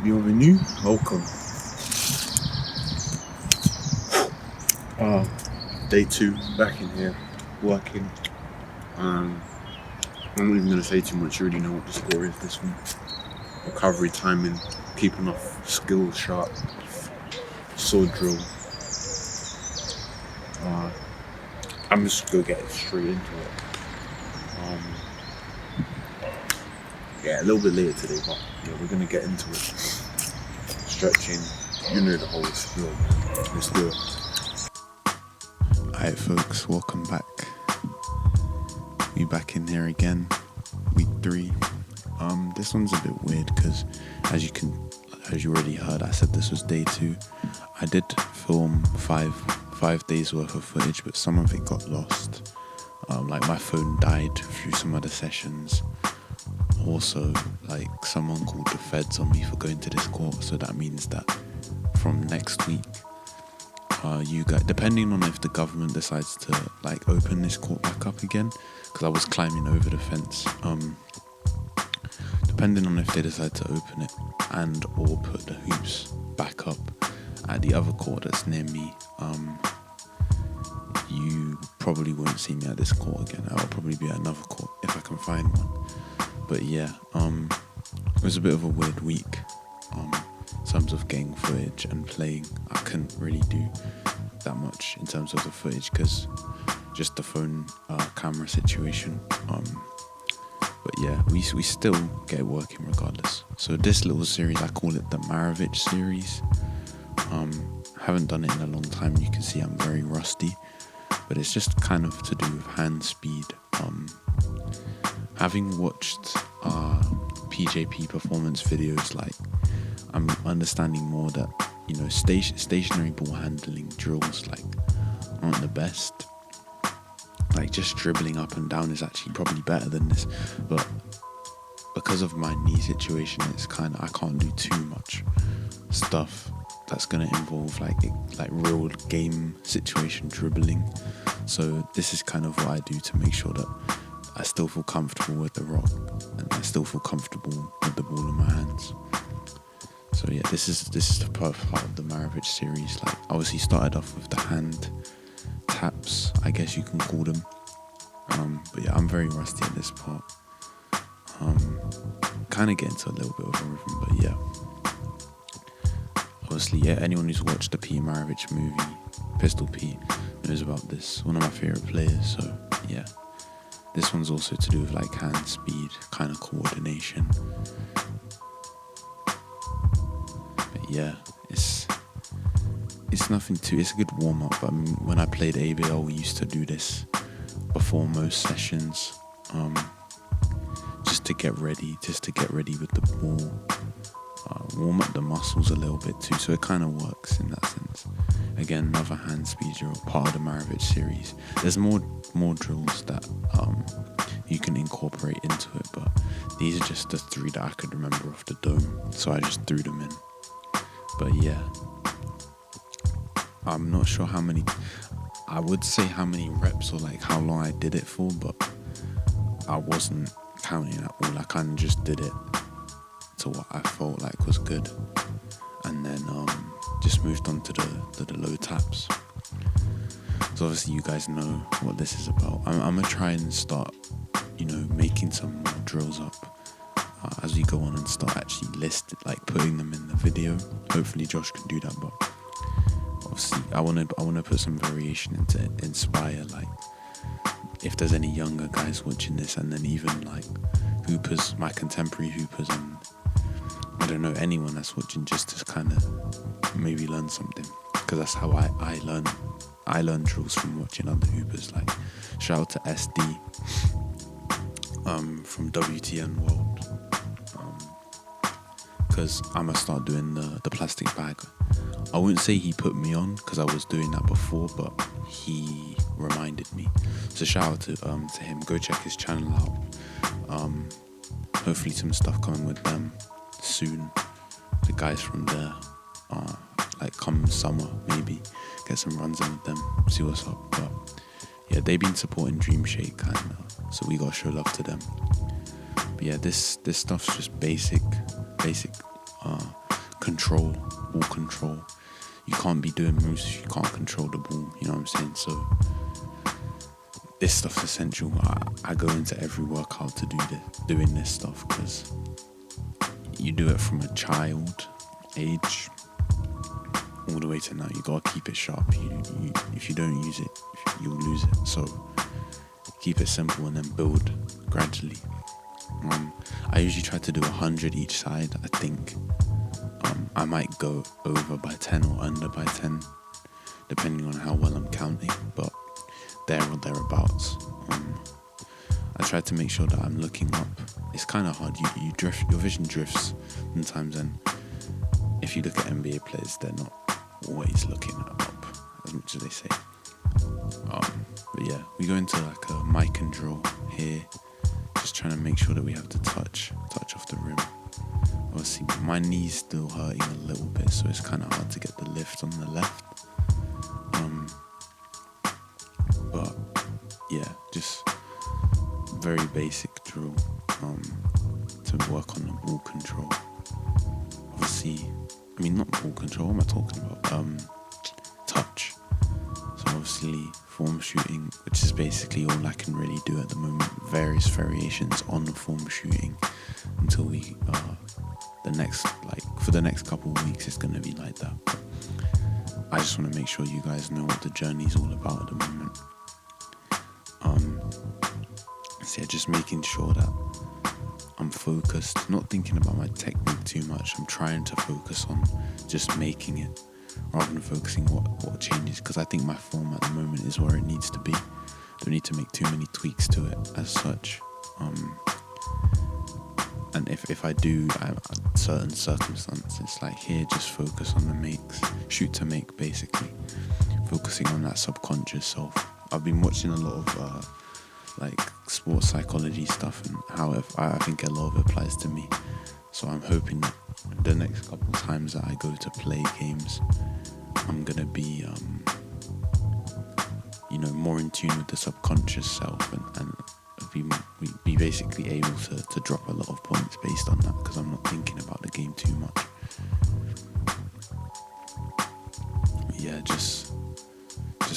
Bienvenue, welcome. Day 2, back in here, working. I'm not even going to say too much, you already know what the score is this one. Recovery timing, keeping off skills sharp, sword drill. I'm just going to get straight into it. Yeah, a little bit later today, but yeah, we're going to get into it. Stretching, you know the whole spiel, man. Let's do it. Alright folks, welcome back. We back in here again, week 3. This one's a bit weird because as you already heard, I said this was day 2. I did film five days worth of footage, but some of it got lost. Like my phone died through some other sessions. Also, like someone called the feds on me for going to this court, so that means that from next week, you guys, depending on if the government decides to like open this court back up again, because I was climbing over the fence. Depending on if they decide to open it and or put the hoops back up at the other court that's near me, you probably won't see me at this court again. I'll probably be at another court if I can find one. But yeah, it was a bit of a weird week in terms of getting footage and playing. I couldn't really do that much in terms of the footage because just the phone camera situation. But yeah, we still get it working regardless. So this little series, I call it the Maravich series. Haven't done it in a long time. You can see I'm very rusty, but it's just kind of to do with hand speed. Having watched PJP performance videos, like I'm understanding more that, you know, stationary ball handling drills like aren't the best. Like just dribbling up and down is actually probably better than this, but because of my knee situation, it's kind of, I can't do too much stuff that's going to involve like real game situation dribbling. So this is kind of what I do to make sure that I still feel comfortable with the rock and I still feel comfortable with the ball in my hands. So yeah, this is the part of the Maravich series. Like obviously started off with the hand taps, I guess you can call them. But yeah, I'm very rusty at this part. Kind of get into a little bit of a rhythm, but yeah. Obviously, yeah, anyone who's watched the P. Maravich movie, Pistol P, knows about this. One of my favourite players, so yeah. This one's also to do with like hand speed, kind of coordination. But yeah, it's nothing too, it's a good warm up. I mean, when I played ABL, we used to do this before most sessions, just to get ready with the ball, warm up the muscles a little bit too, so it kind of works in that sense. Again, another hand speed drill, part of the Maravich series. There's more drills that you can incorporate into it, but these are just the 3 that I could remember off the dome, so I just threw them in. But yeah, I'm not sure how many, I would say how many reps or like how long I did it for, but I wasn't counting at all. I kind of just did it to what I felt like was good, and then just moved on to the low taps. So obviously you guys know what this is about. I'm gonna try and start, you know, making some more drills up. as we go on and start actually putting them in the video. Hopefully Josh can do that, but obviously I want to put some variation in to inspire, like, if there's any younger guys watching this, and then even like hoopers, my contemporary hoopers, and I don't know, anyone that's watching, just to kind of maybe learn something, because that's how I learn drills, from watching other hoopers. Like, shout out to SD from WTN World, because I'm gonna start doing the plastic bag. I wouldn't say he put me on, because I was doing that before, but he reminded me. So shout out to him. Go check his channel out. Hopefully some stuff coming with them soon. The guys from there, like come summer, maybe get some runs in with them, see what's up. But yeah, they've been supporting Dream Shake, and so we gotta show love to them. But yeah, this stuff's just basic control, ball control. You can't be doing moves if you can't control the ball, you know what I'm saying? So this stuff's essential. I go into every workout to doing this stuff, because you do it from a child age all the way to now. You gotta keep it sharp. If you don't use it, you'll lose it. So keep it simple and then build gradually. I usually try to do 100 each side. I think I might go over by 10 or under by 10, depending on how well I'm counting, but there or thereabouts. I try to make sure that I'm looking up. It's kind of hard. You drift. Your vision drifts sometimes, and if you look at NBA players, they're not always looking up as much as they say. But yeah, we go into like a mic and drill here, just trying to make sure that we have the touch off the rim. Obviously, my knee's still hurting a little bit, so it's kind of hard to get the lift on the left. But yeah, just very basic drill to work on the ball control. Obviously, I mean, not ball control, what am I talking about? Touch. So obviously, form shooting, which is basically all I can really do at the moment. Various variations on the form shooting until we for the next couple of weeks, it's going to be like that. But I just want to make sure you guys know what the journey's all about at the moment. So yeah, just making sure that I'm focused, not thinking about my technique too much. I'm trying to focus on just making it, rather than focusing what changes, because I think my form at the moment is where it needs to be. Don't need to make too many tweaks to it as such. And if I do, certain circumstances, like here, just focus on the makes, shoot to make, basically, focusing on that subconscious self. I've been watching a lot of like sports psychology stuff, and how I think a lot of it applies to me. So I'm hoping that the next couple of times that I go to play games, I'm gonna be more in tune with the subconscious self, and be basically able to drop a lot of points based on that, because I'm not thinking about the game too much. Yeah, just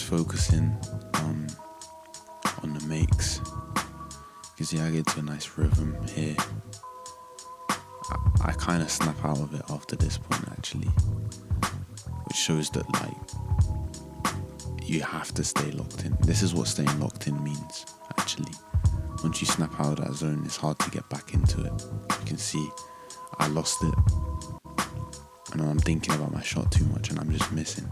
focusing on the makes. Because yeah, I get to a nice rhythm here. I kind of snap out of it after this point, actually, which shows that you have to stay locked in. This is what staying locked in means, actually. Once you snap out of that zone, it's hard to get back into it. You can see I lost it, and I'm thinking about my shot too much, and I'm just missing.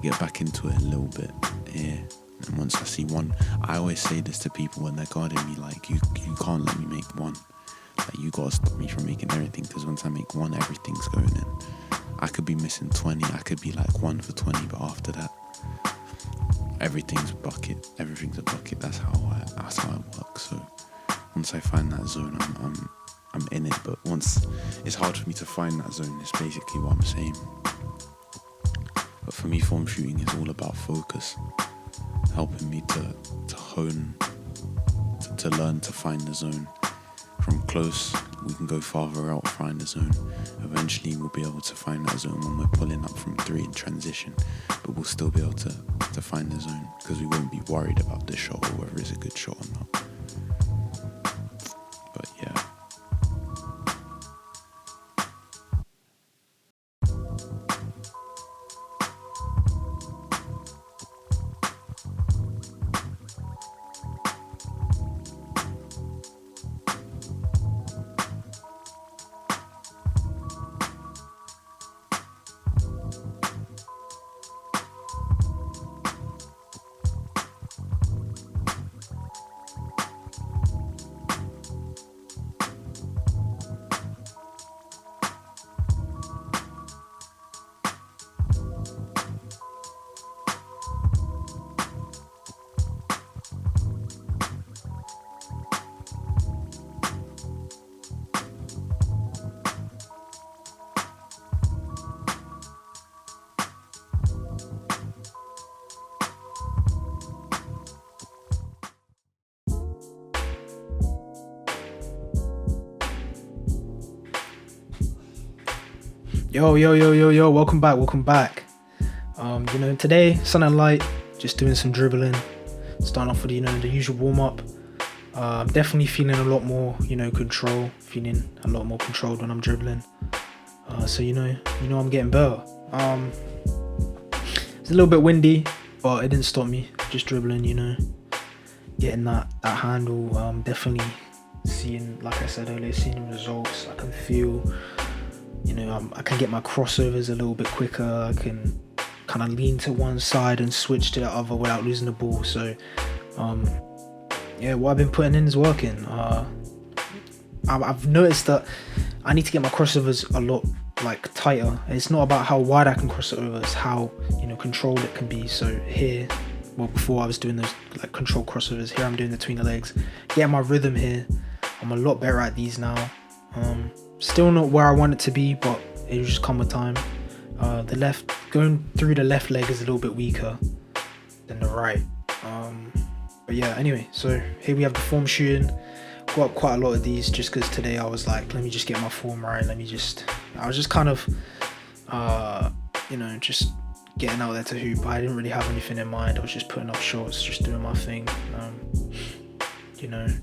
Get back into it a little bit here, and once I see one, I always say this to people when they're guarding me, like, you can't let me make one. Like, you gotta stop me from making everything, because once I make one, everything's going in. I could be missing 20, I could be like 1 for 20, but after that, everything's a bucket. That's how I work. So once I find that zone, I'm in it. But once it's hard for me to find that zone, is basically what I'm saying. But for me, form shooting is all about focus, helping me to hone, to learn to find the zone. From close, we can go farther out, find the zone. Eventually, we'll be able to find that zone when we're pulling up from 3 in transition, but we'll still be able to find the zone, because we won't be worried about the shot or whether it's a good shot or not. But yeah, Yo, welcome back. Today, something light, just doing some dribbling, starting off with, the usual warm-up. I'm definitely feeling a lot more, control, feeling a lot more controlled when I'm dribbling. So I'm getting better. It's a little bit windy, but it didn't stop me, just dribbling, getting that handle. Definitely seeing, like I said earlier, seeing results. I can feel, I can get my crossovers a little bit quicker. I can kind of lean to one side and switch to the other without losing the ball. So, what I've been putting in is working. I've noticed that I need to get my crossovers a lot tighter. It's not about how wide I can cross it over, it's how controlled it can be. So here, before I was doing those controlled crossovers, here I'm doing the between the legs, getting my rhythm here. I'm a lot better at these now. Still not where I want it to be, but it'll just come with time. Going through the left leg is a little bit weaker than the right. But yeah, anyway, so here we have the form shooting. Got quite a lot of these just because today I was like, let me just get my form right. I was just kind of, just getting out there to hoop. I didn't really have anything in mind. I was just putting up shots, just doing my thing.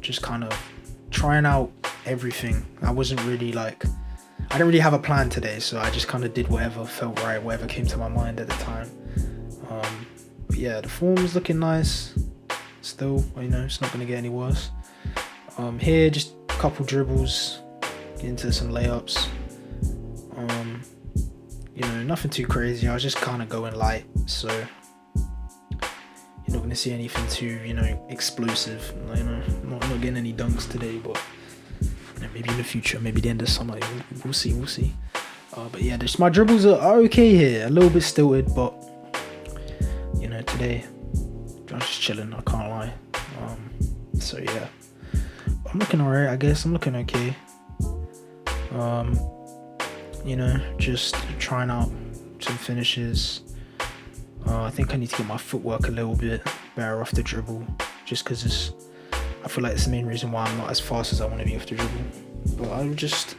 Just kind of trying out everything. I didn't really have a plan today, so I just kind of did whatever felt right, whatever came to my mind at the time. But yeah, the form is looking nice. Still, it's not going to get any worse. Here, just a couple dribbles, get into some layups. Nothing too crazy. I was just kind of going light, so you're not going to see anything too, explosive. Not getting any dunks today, but maybe in the future, maybe the end of summer, we'll see. But yeah, my dribbles are okay here. A little bit stilted, but today I'm just chilling. I can't lie. So yeah, I'm looking alright. I guess I'm looking okay. Just trying out some finishes. I think I need to get my footwork a little bit better off the dribble, just because I feel like it's the main reason why I'm not as fast as I want to be off the dribble. But I'll just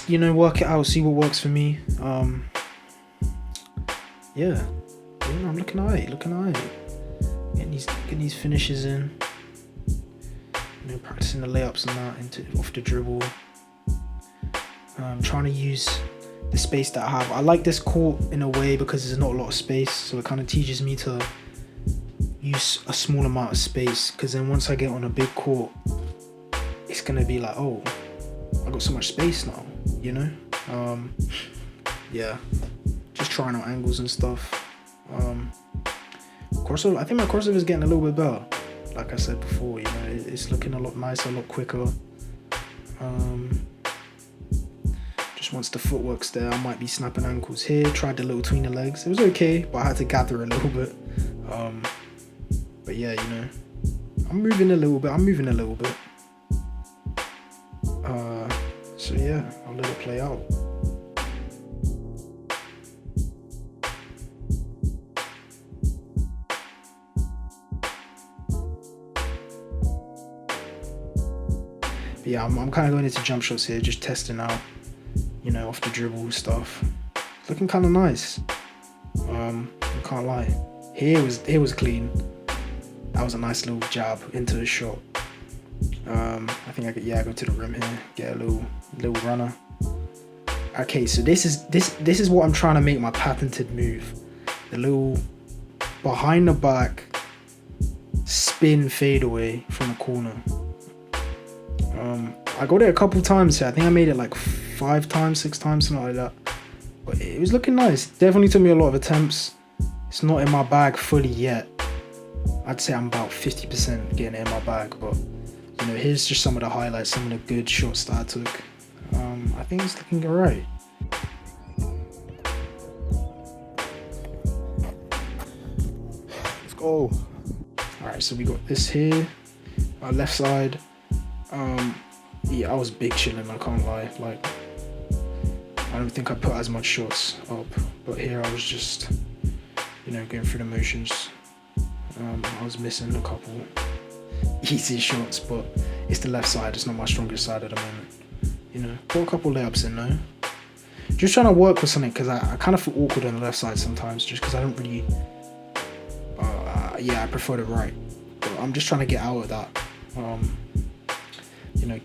work it out, see what works for me. I'm looking alright. Getting these finishes in. Practicing the layups and that off the dribble. Trying to use the space that I have. I like this court in a way because there's not a lot of space, so it kind of teaches me to use a small amount of space, because then once I get on a big court, it's gonna be like, oh, I got so much space now, just trying out angles and stuff. Crossover, I think my crossover is getting a little bit better. Like I said before, it's looking a lot nicer, a lot quicker. Just once the footwork's there, I might be snapping ankles here. Tried the little between the legs. It was okay, but I had to gather a little bit. But yeah, I'm moving a little bit. So yeah, I'll let it play out. But yeah, I'm kind of going into jump shots here, just testing out, off the dribble stuff. Looking kind of nice. I can't lie. Here was clean. That was a nice little jab into the shot. I think I could go to the rim here, get a little runner. Okay, so this is what I'm trying to make my patented move. The little behind the back spin fadeaway from the corner. I got it a couple times here. I think I made it 5 times, 6 times, something like that. But it was looking nice. Definitely took me a lot of attempts. It's not in my bag fully yet. I'd say I'm about 50% getting it in my bag, but here's just some of the highlights, some of the good shots that I took. I think it's looking alright. Let's go. Alright, so we got this here, our left side. I was big chilling, I can't lie. I don't think I put as much shots up, but here I was just, going through the motions. I was missing a couple easy shots, but it's the left side. It's not my strongest side at the moment. Got a couple layups in though. just trying to work with something, because I kind of feel awkward on the left side sometimes, just because I don't really, I prefer the right. But I'm just trying to get out of that. You know,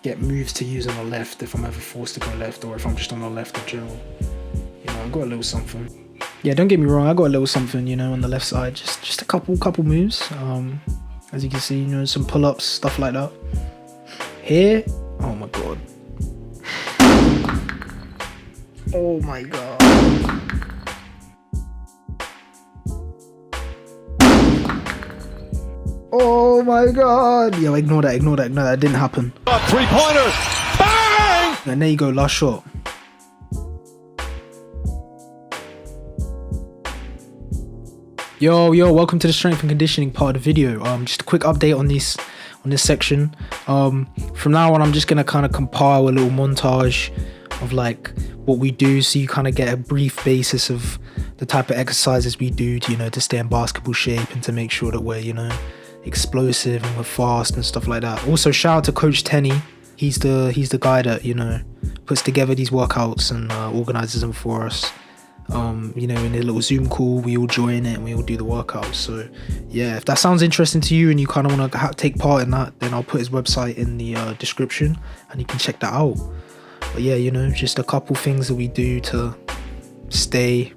get moves to use on the left if I'm ever forced to go left, or if I'm just on the left in general. You know, I got a little something. Yeah, don't get me wrong, I got a little something, you know, on the left side. Just a couple moves. As you can see, you know, some pull-ups, stuff like that. Here, oh my god. Oh my god. Oh my god. Yo, ignore that. That didn't happen. 3-pointer. Bang! And there you go, last shot. Yo, welcome to the strength and conditioning part of the video. Just a quick update on this section. From now on, I'm just gonna kind of compile a little montage of like what we do, so you kind of get a brief basis of the type of exercises we do to, you know, to stay in basketball shape and to make sure that we're, you know, explosive and we're fast and stuff like that. Also, shout out to Coach Teni. He's the guy that, you know, puts together these workouts and organizes them for us. You know, in a little Zoom call, we all join it and we all do the workouts. So yeah, if that sounds interesting to you and you kind of want to take part in that, then I'll put his website in the description and you can check that out. But yeah, you know, just a couple things that we do to stay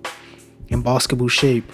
in basketball shape.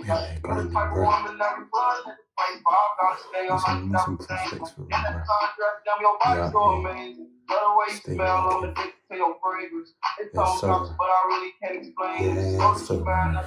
Yeah, going deep breath. There's some prospects for me, bro. Yeah, yeah. Stay working. Yes, sir. Yeah, so, man.